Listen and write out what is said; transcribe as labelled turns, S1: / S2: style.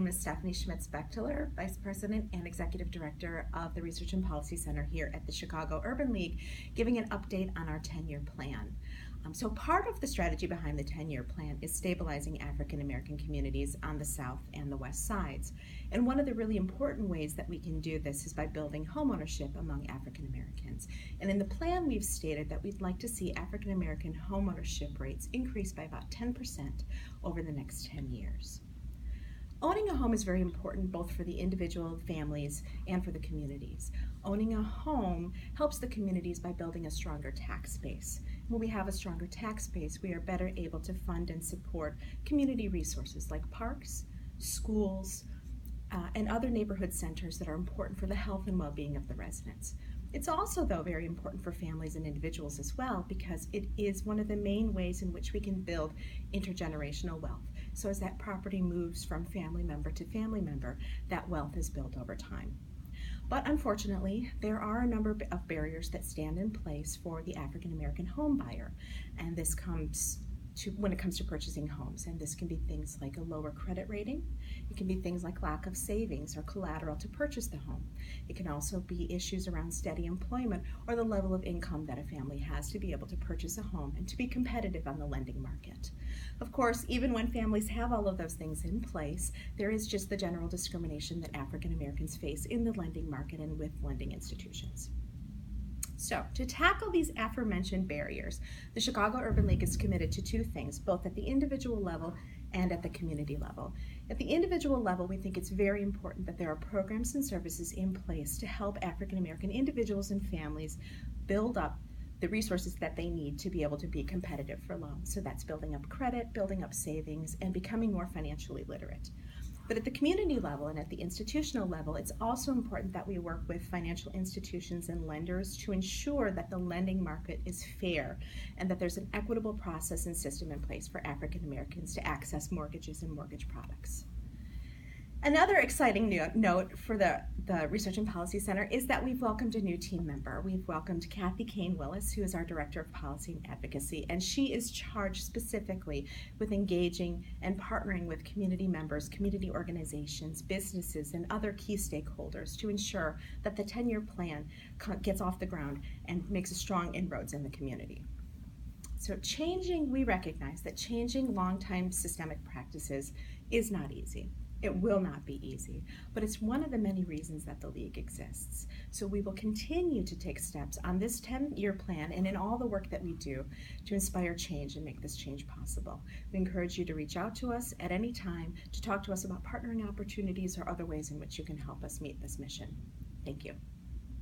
S1: is Stephanie Schmitz-Bechtoler, Vice President and Executive Director of the Research and Policy Center here at the Chicago Urban League, giving an update on our 10-year plan. So part of the strategy behind the 10-year plan is stabilizing African American communities on the south and the west sides. And one of the really important ways that we can do this is by building homeownership among African Americans. And in the plan, we've stated that we'd like to see African American homeownership rates increase by about 10% over the next 10 years. Owning a home is very important both for the individual families and for the communities. Owning a home helps the communities by building a stronger tax base. When we have a stronger tax base, we are better able to fund and support community resources like parks, schools, and other neighborhood centers that are important for the health and well-being of the residents. It's also, though, very important for families and individuals as well, because it is one of the main ways in which we can build intergenerational wealth. So as that property moves from family member to family member, that wealth is built over time. But unfortunately, there are a number of barriers that stand in place for the African American home buyer, and this comes when it comes to purchasing homes. And this can be things like a lower credit rating. It can be things like lack of savings or collateral to purchase the home. It can also be issues around steady employment or the level of income that a family has to be able to purchase a home and to be competitive on the lending market. Of course, even when families have all of those things in place, there is just the general discrimination that African Americans face in the lending market and with lending institutions. So, to tackle these aforementioned barriers, the Chicago Urban League is committed to two things, both at the individual level and at the community level. At the individual level, we think it's very important that there are programs and services in place to help African American individuals and families build up the resources that they need to be able to be competitive for loans. So that's building up credit, building up savings, and becoming more financially literate. But at the community level and at the institutional level, it's also important that we work with financial institutions and lenders to ensure that the lending market is fair and that there's an equitable process and system in place for African Americans to access mortgages and mortgage products. Another exciting note for the Research and Policy Center is that we've welcomed a new team member. We've welcomed Kathy Kane Willis, who is our Director of Policy and Advocacy, and she is charged specifically with engaging and partnering with community members, community organizations, businesses, and other key stakeholders to ensure that the 10-year plan gets off the ground and makes a strong inroads in the community. So we recognize that changing long-time systemic practices is not easy. It will not be easy, but it's one of the many reasons that the League exists. So we will continue to take steps on this 10-year plan and in all the work that we do to inspire change and make this change possible. We encourage you to reach out to us at any time to talk to us about partnering opportunities or other ways in which you can help us meet this mission. Thank you.